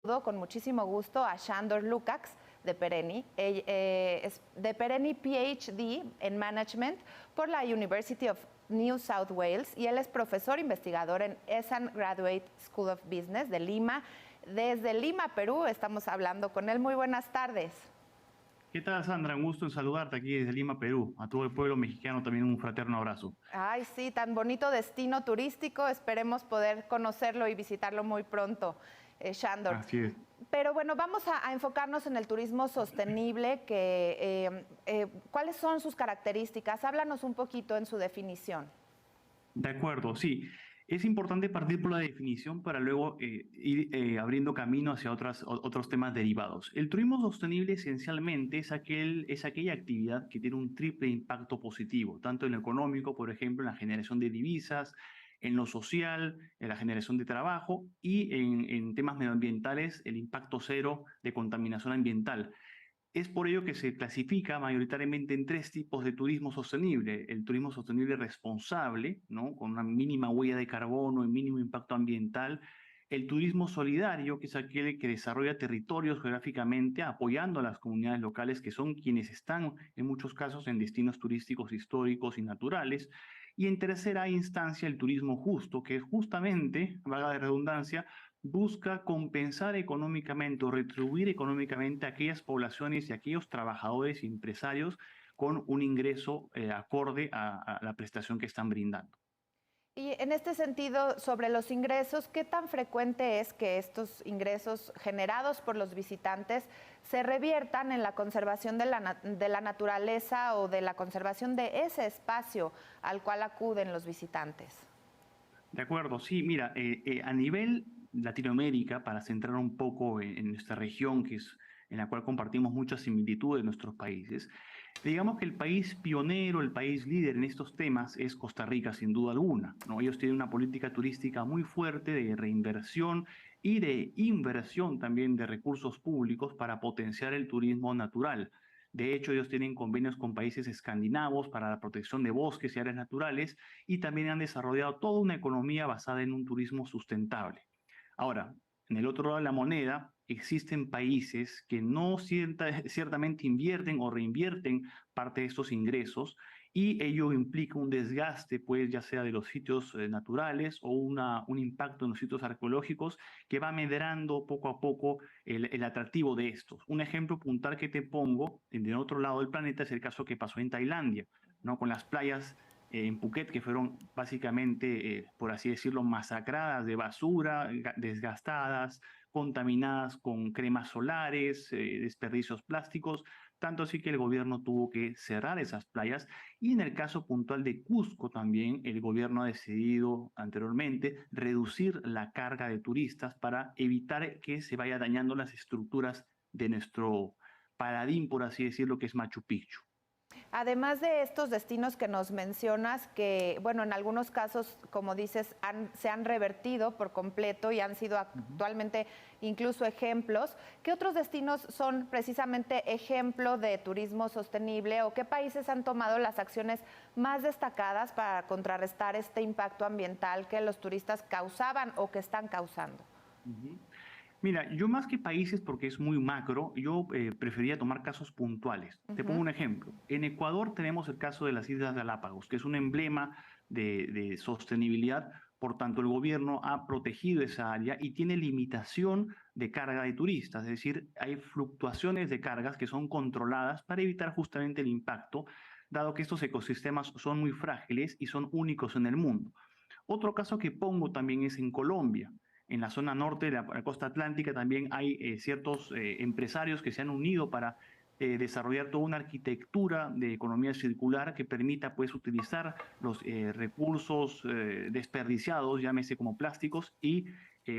Saludo con muchísimo gusto a Sándor Lukács de Perenni. Es de Perenni PhD en Management por la University of New South Wales y él es profesor investigador en ESAN Graduate School of Business de Lima. Desde Lima, Perú, estamos hablando con él. Muy buenas tardes. ¿Qué tal, Sandra? Un gusto en saludarte aquí desde Lima, Perú. A todo el pueblo mexicano también un fraterno abrazo. Ay, sí, tan bonito destino turístico. Esperemos poder conocerlo y visitarlo muy pronto, Sándor. Así es. Pero bueno, vamos a enfocarnos en el turismo sostenible. ¿Cuáles son sus características? Háblanos un poquito en su definición. De acuerdo, sí. Es importante partir por la definición para luego ir abriendo camino hacia otros temas derivados. El turismo sostenible esencialmente es aquella actividad que tiene un triple impacto positivo, tanto en lo económico, por ejemplo, en la generación de divisas, en lo social, en la generación de trabajo y en temas medioambientales, el impacto cero de contaminación ambiental. Es por ello que se clasifica mayoritariamente en tres tipos de turismo sostenible. El turismo sostenible responsable, ¿no? Con una mínima huella de carbono y mínimo impacto ambiental. El turismo solidario, que es aquel que desarrolla territorios geográficamente apoyando a las comunidades locales, que son quienes están en muchos casos en destinos turísticos históricos y naturales. Y en tercera instancia, el turismo justo, que es justamente, valga la redundancia, busca compensar económicamente o retribuir económicamente a aquellas poblaciones y a aquellos trabajadores y empresarios con un ingreso acorde a la prestación que están brindando. Y en este sentido, sobre los ingresos, ¿qué tan frecuente es que estos ingresos generados por los visitantes se reviertan en la conservación de la naturaleza o de la conservación de ese espacio al cual acuden los visitantes? De acuerdo, sí, mira, a nivel Latinoamérica, para centrar un poco en nuestra región, que es en la cual compartimos muchas similitudes de nuestros países, digamos que el país pionero, el país líder en estos temas es Costa Rica, sin duda alguna, ¿no? Ellos tienen una política turística muy fuerte de reinversión y de inversión también de recursos públicos para potenciar el turismo natural. De hecho, ellos tienen convenios con países escandinavos para la protección de bosques y áreas naturales y también han desarrollado toda una economía basada en un turismo sustentable. Ahora, en el otro lado de la moneda, existen países que no ciertamente invierten o reinvierten parte de estos ingresos y ello implica un desgaste, pues ya sea de los sitios naturales o un impacto en los sitios arqueológicos que va medrando poco a poco el atractivo de estos. Un ejemplo puntual que te pongo en otro lado del planeta es el caso que pasó en Tailandia, ¿no? Con las playas en Phuket, que fueron básicamente, por así decirlo, masacradas de basura, desgastadas, contaminadas con cremas solares, desperdicios plásticos, tanto así que el gobierno tuvo que cerrar esas playas. Y en el caso puntual de Cusco también, el gobierno ha decidido anteriormente reducir la carga de turistas para evitar que se vaya dañando las estructuras de nuestro paladín, por así decirlo, que es Machu Picchu. Además de estos destinos que nos mencionas, que, bueno, en algunos casos, como dices, se han revertido por completo y han sido Ujú. actualmente incluso ejemplos, ¿qué otros destinos son precisamente ejemplo de turismo sostenible o qué países han tomado las acciones más destacadas para contrarrestar este impacto ambiental que los turistas causaban o que están causando? Ujú. Mira, yo más que países, porque es muy macro, yo prefería tomar casos puntuales. Te pongo Ujú. un ejemplo. En Ecuador tenemos el caso de las Islas Galápagos, que es un emblema de sostenibilidad. Por tanto, el gobierno ha protegido esa área y tiene limitación de carga de turistas. Es decir, hay fluctuaciones de cargas que son controladas para evitar justamente el impacto, dado que estos ecosistemas son muy frágiles y son únicos en el mundo. Otro caso que pongo también es en Colombia. En la zona norte de la costa atlántica también hay ciertos empresarios que se han unido para desarrollar toda una arquitectura de economía circular que permita pues utilizar los recursos desperdiciados, llámese como plásticos, y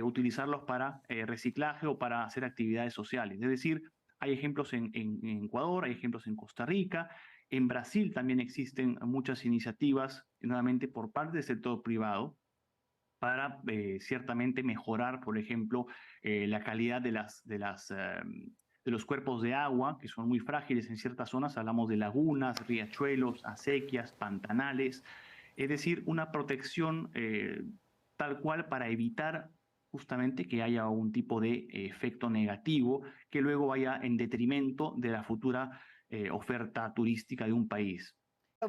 utilizarlos para reciclaje o para hacer actividades sociales. Es decir, hay ejemplos en Ecuador, hay ejemplos en Costa Rica, en Brasil también existen muchas iniciativas, nuevamente por parte del sector privado, para ciertamente mejorar, por ejemplo, la calidad de los cuerpos de agua, que son muy frágiles en ciertas zonas. Hablamos de lagunas, riachuelos, acequias, pantanales. Es decir, una protección tal cual para evitar justamente que haya algún tipo de efecto negativo que luego vaya en detrimento de la futura oferta turística de un país.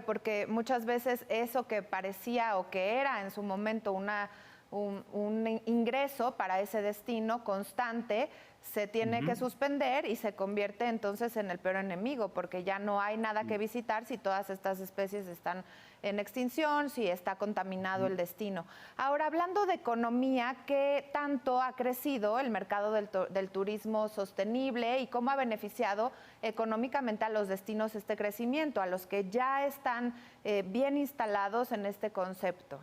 Porque muchas veces eso que parecía o que era en su momento un ingreso para ese destino constante se tiene que suspender y se convierte entonces en el peor enemigo, porque ya no hay nada que visitar si todas estas especies están en extinción, si está contaminado el destino. Ahora, hablando de economía, ¿qué tanto ha crecido el mercado del turismo sostenible y cómo ha beneficiado económicamente a los destinos este crecimiento, a los que ya están bien instalados en este concepto?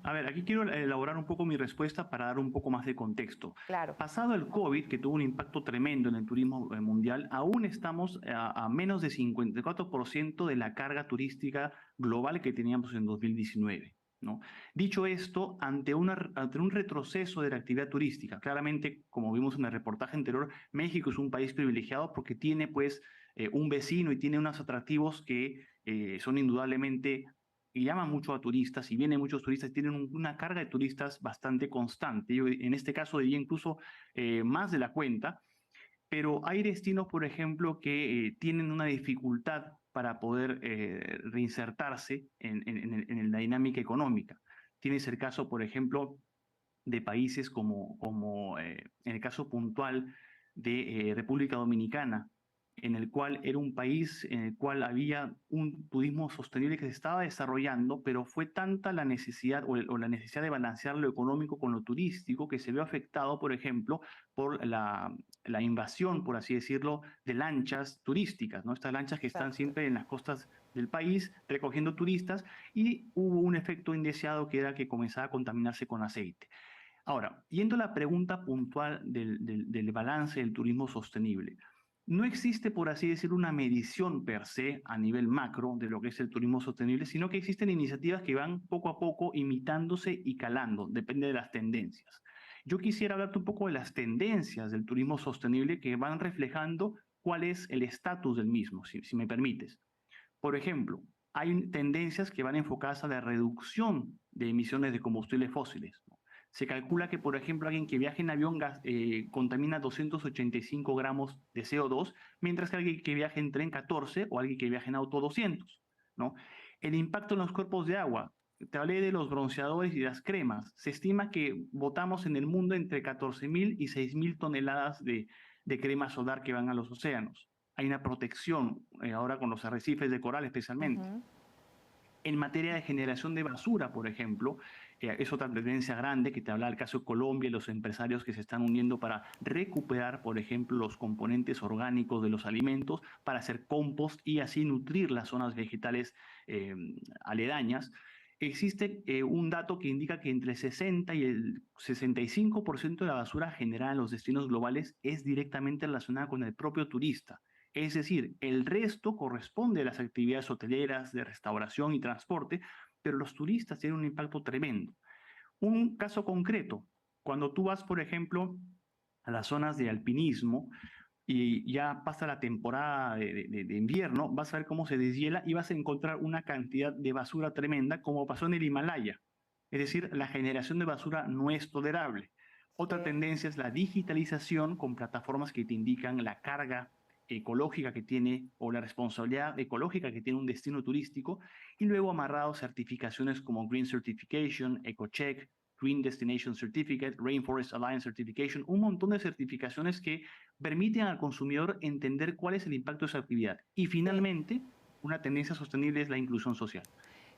A ver, aquí quiero elaborar un poco mi respuesta para dar un poco más de contexto. Claro. Pasado el COVID, que tuvo un impacto tremendo en el turismo mundial, aún estamos a menos de 54% de la carga turística global que teníamos en 2019. ¿No? Dicho esto, ante un retroceso de la actividad turística, claramente, como vimos en el reportaje anterior, México es un país privilegiado porque tiene pues un vecino y tiene unos atractivos que son indudablemente y llaman mucho a turistas y vienen muchos turistas, tienen una carga de turistas bastante constante. Yo en este caso diría incluso más de la cuenta, pero hay destinos, por ejemplo, que tienen una dificultad para poder reinsertarse en la dinámica económica. Tienes el caso, por ejemplo, de países como en el caso puntual de República Dominicana, en el cual era un país en el cual había un turismo sostenible que se estaba desarrollando, pero fue tanta la necesidad o la necesidad de balancear lo económico con lo turístico que se vio afectado, por ejemplo, por la invasión, por así decirlo, de lanchas turísticas, ¿no? Estas lanchas que están Exacto. siempre en las costas del país recogiendo turistas y hubo un efecto indeseado que era que comenzaba a contaminarse con aceite. Ahora, yendo a la pregunta puntual del balance del turismo sostenible, no existe, por así decir, una medición per se a nivel macro de lo que es el turismo sostenible, sino que existen iniciativas que van poco a poco imitándose y calando, depende de las tendencias. Yo quisiera hablarte un poco de las tendencias del turismo sostenible que van reflejando cuál es el estatus del mismo, si me permites. Por ejemplo, hay tendencias que van enfocadas a la reducción de emisiones de combustibles fósiles, ¿no? Se calcula que, por ejemplo, alguien que viaje en avión contamina 285 gramos de CO2, mientras que alguien que viaje en tren 14 o alguien que viaje en auto 200, ¿no? El impacto en los cuerpos de agua. Te hablé de los bronceadores y las cremas. Se estima que botamos en el mundo entre 14.000 y 6.000 toneladas de crema solar que van a los océanos. Hay una protección ahora con los arrecifes de coral especialmente. En materia de generación de basura, por ejemplo, es otra tendencia grande que te habla del caso de Colombia y los empresarios que se están uniendo para recuperar, por ejemplo, los componentes orgánicos de los alimentos para hacer compost y así nutrir las zonas vegetales aledañas. Existe un dato que indica que entre el 60 y el 65% de la basura generada en los destinos globales es directamente relacionada con el propio turista. Es decir, el resto corresponde a las actividades hoteleras, de restauración y transporte, pero los turistas tienen un impacto tremendo. Un caso concreto, cuando tú vas, por ejemplo, a las zonas de alpinismo y ya pasa la temporada de invierno, vas a ver cómo se deshiela y vas a encontrar una cantidad de basura tremenda como pasó en el Himalaya. Es decir, la generación de basura no es tolerable. Otra tendencia es la digitalización con plataformas que te indican la carga ecológica que tiene o la responsabilidad ecológica que tiene un destino turístico y luego amarrado certificaciones como Green Certification, EcoCheck, Green Destination Certificate, Rainforest Alliance Certification, un montón de certificaciones que permiten al consumidor entender cuál es el impacto de su actividad. Y Sí. finalmente, una tendencia sostenible es la inclusión social.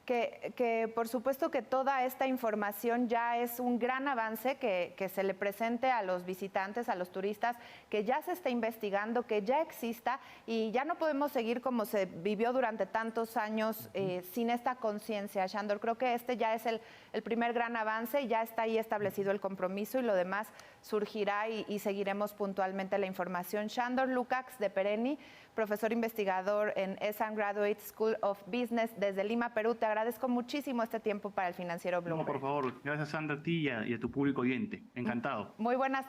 Que por supuesto que toda esta información ya es un gran avance que se le presente a los visitantes, a los turistas, que ya se está investigando, que ya exista y ya no podemos seguir como se vivió durante tantos años sin esta conciencia, Shandor. Creo que este ya es el primer gran avance y ya está ahí establecido el compromiso y lo demás surgirá y seguiremos puntualmente la información. Shandor Lukács de Pereni, profesor investigador en ESAN Graduate School of Business desde Lima, Perú. Te agradezco muchísimo este tiempo para el Financiero No, Bloomberg. por favor, gracias Sandra a ti y a tu público oyente. Encantado. Muy buenas